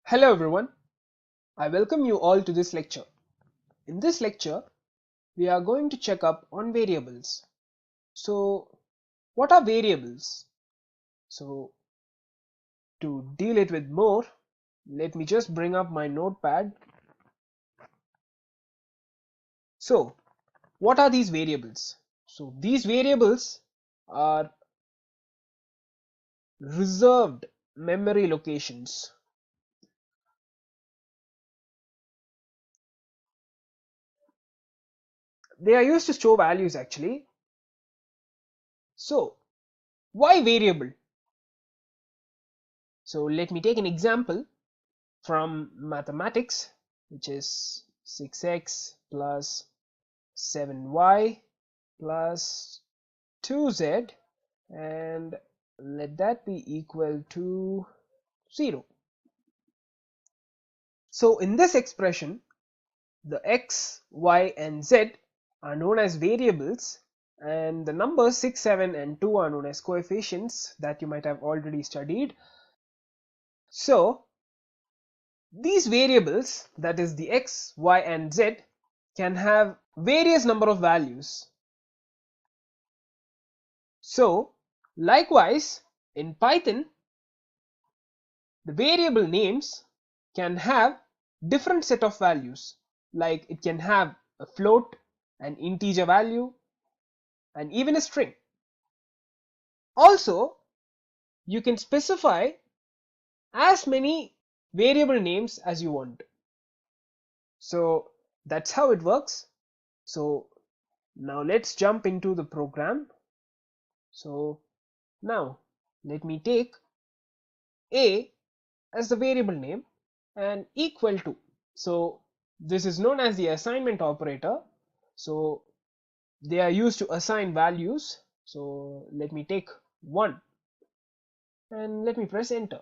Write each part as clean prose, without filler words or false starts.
Hello everyone, I welcome you all to this lecture. In this lecture, we are going to check up on variables. So, what are variables? So, to deal it with more, let me just bring up my notepad. So, what are these variables? So, these variables are reserved memory locations. They are used to store values actually. So, why variable? So, let me take an example from mathematics, which is 6x plus 7y plus 2z, and let that be equal to 0. So in this expression, the x, y and z are known as variables, and the numbers 6, 7 and 2 are known as coefficients that you might have already studied. So these variables, that is the x, y and z, can have various number of values. So likewise in Python, the variable names can have different set of values, like it can have a float, an integer value and even a string. Also, you can specify as many variable names as you want. So that's how it works. So now let's jump into the program. So now let me take a as the variable name and equal to. So this is known as the assignment operator. So they are used to assign values. So let me take 1 and let me press enter.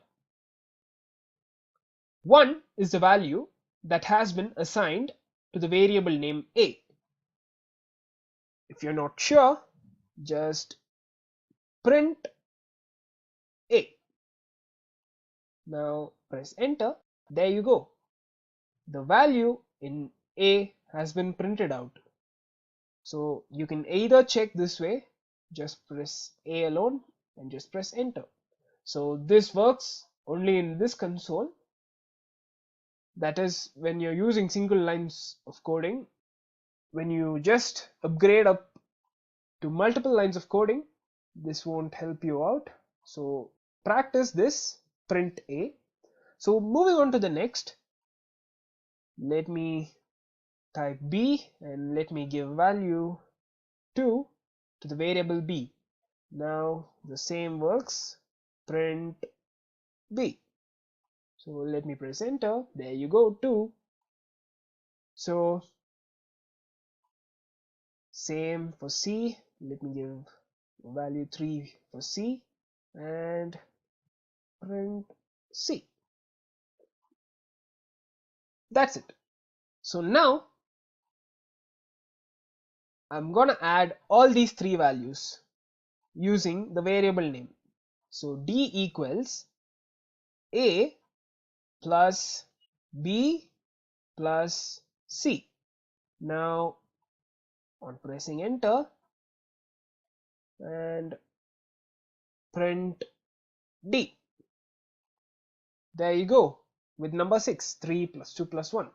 1 is the value that has been assigned to the variable name a. If you're not sure, just print a. Now press enter. There you go. The value in a has been printed out. So you can either check this way, just press a alone and just press enter. So this works only in this console. That is when you're using single lines of coding. When you just upgrade up to multiple lines of coding, this won't help you out. So practice this, print a. So moving on to the next, let me type b and let me give value 2 to the variable b. Now the same works, print b. So let me press enter. There you go, 2. So same for c. Let me give value 3 for c and print c. That's it. So now I'm gonna add all these 3 values using the variable name. So d equals a plus b plus c. Now on pressing enter and print d. There you go, with number 6, 3 plus 2 plus 1.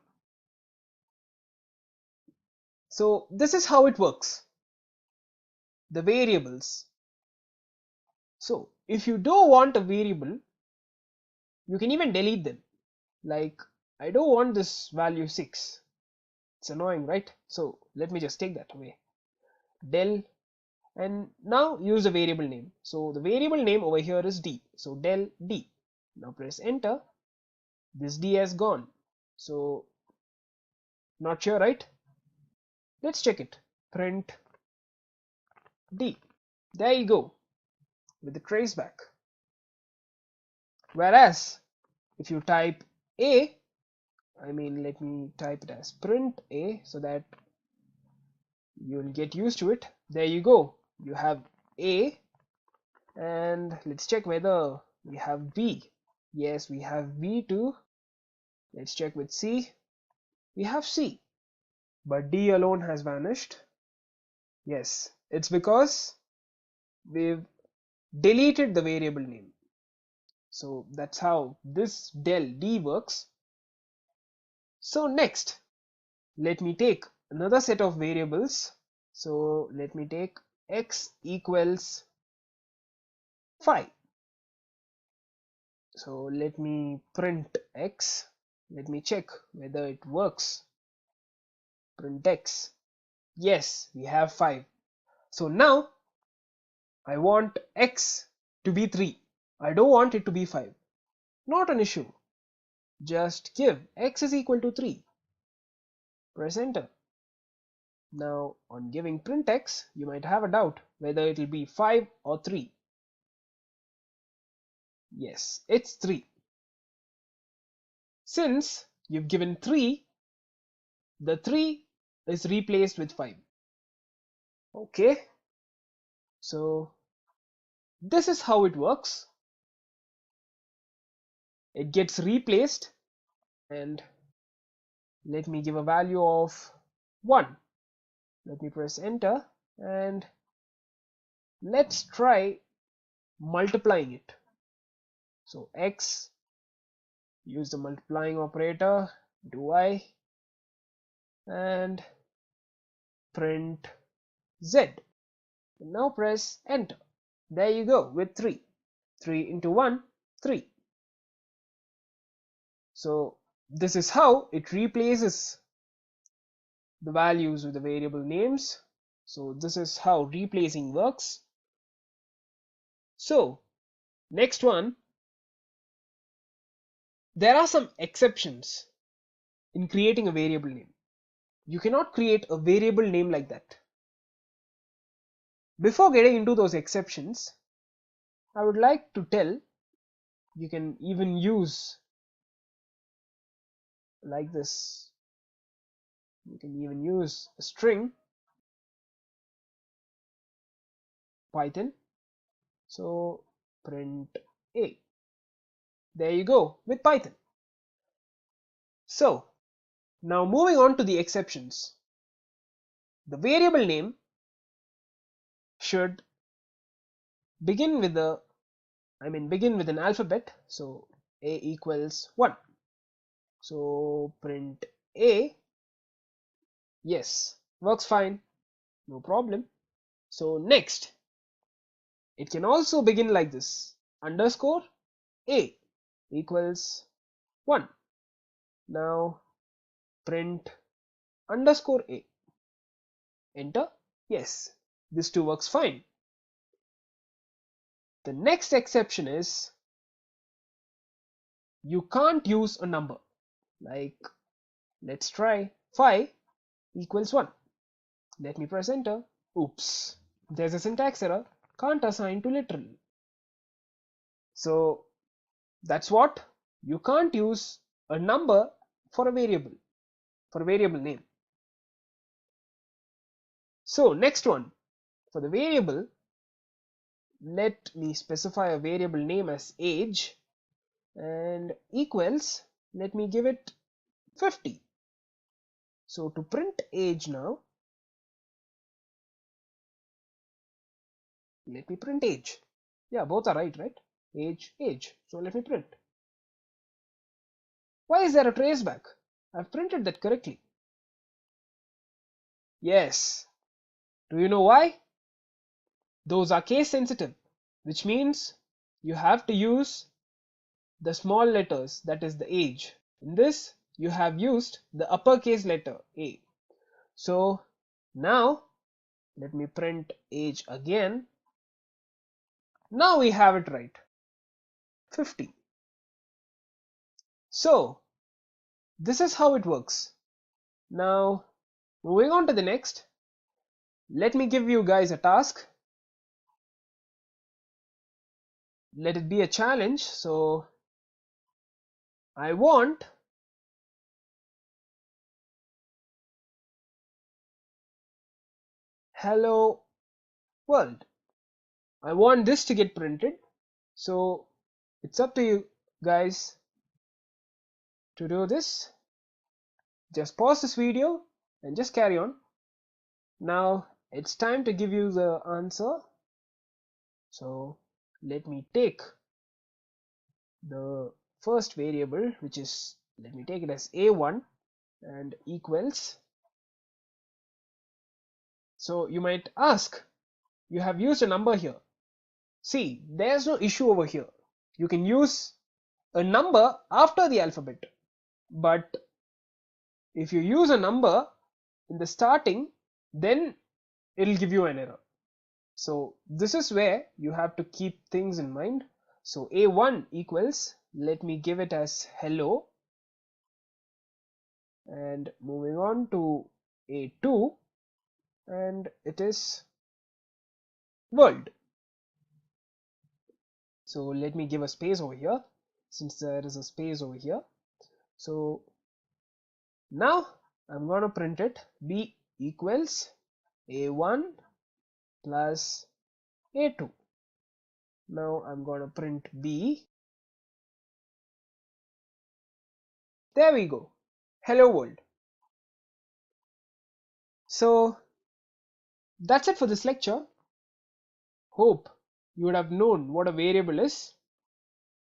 So this is how it works, the variables. So if you don't want a variable, you can even delete them. Like I don't want this value 6. It's annoying, right? So let me just take that away. Del, and now use the variable name. So the variable name over here is d. So del d. Now press enter. This d has gone. So not sure, right? Let's check it. Print d. There you go, with the traceback. Whereas if you type a, let me type it as print a so that you'll get used to it. There you go, you have a, and let's check whether we have b. Yes, we have b too. Let's check with C. We have C, but D alone has vanished. Yes, it's because we've deleted the variable name. So that's how this del D works. So next, let me take another set of variables. So let me take x equals 5. So let me print x. Let me check whether it works. Print x. Yes, we have 5. So now I want x to be 3. I don't want it to be 5. Not an issue. Just give x is equal to 3. Press enter. Now on giving print x, you might have a doubt whether it will be 5 or 3. Yes, it's 3. Since you've given 3, the 3 is replaced with 5. Okay, so this is how it works. It gets replaced, and let me give a value of 1. Let me press enter, and let's try multiplying it. So x, use the multiplying operator, do I, and print z. And now press enter. There you go with 3. 3 into 1, 3. So this is how it replaces the values with the variable names. So this is how replacing works. So next one, there are some exceptions in creating a variable name. You cannot create a variable name like that. Before getting into those exceptions, I would like to tell you can even use like this. You can even use a string Python. So print a. There you go with Python. So now moving on to the exceptions. The variable name should begin with an alphabet. So a equals 1. So print a. Yes, works fine, no problem. So next, it can also begin like this, underscore a equals 1. Now print underscore a. Enter. Yes, this too works fine. The next exception is you can't use a number. Like, let's try 5 equals 1. Let me press enter. Oops, there's a syntax error. Can't assign to literal. So that's what, you can't use a number for a variable name. So next one, for the variable, let me specify a variable name as age, and equals, let me give it 50. So to print age now, let me print age. Yeah, both are right? Age. So let me print. Why is there a traceback? I've printed that correctly. Yes. Do you know why? Those are case sensitive, which means you have to use the small letters, that is the age. In this, you have used the uppercase letter A. So now let me print age again. Now we have it right, 50. So this is how it works. Now moving on to the next, let me give you guys a task. Let it be a challenge. So I want hello world. I want this to get printed. So it's up to you guys. To do this, just pause this video and just carry on. Now it's time to give you the answer. So let me take the first variable, which is, let me take it as a1 and equals. So you might ask, you have used a number here. See, there's no issue over here. You can use a number after the alphabet, but if you use a number in the starting, then it'll give you an error. So this is where you have to keep things in mind. So a1 equals, let me give it as hello, and moving on to a2, and it is world. So let me give a space over here, since there is a space over here. So now I'm going to print it, b equals a1 plus a2. Now I'm going to print b. There we go, hello world. So that's it for this lecture. Hope you would have known what a variable is.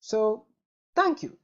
So thank you.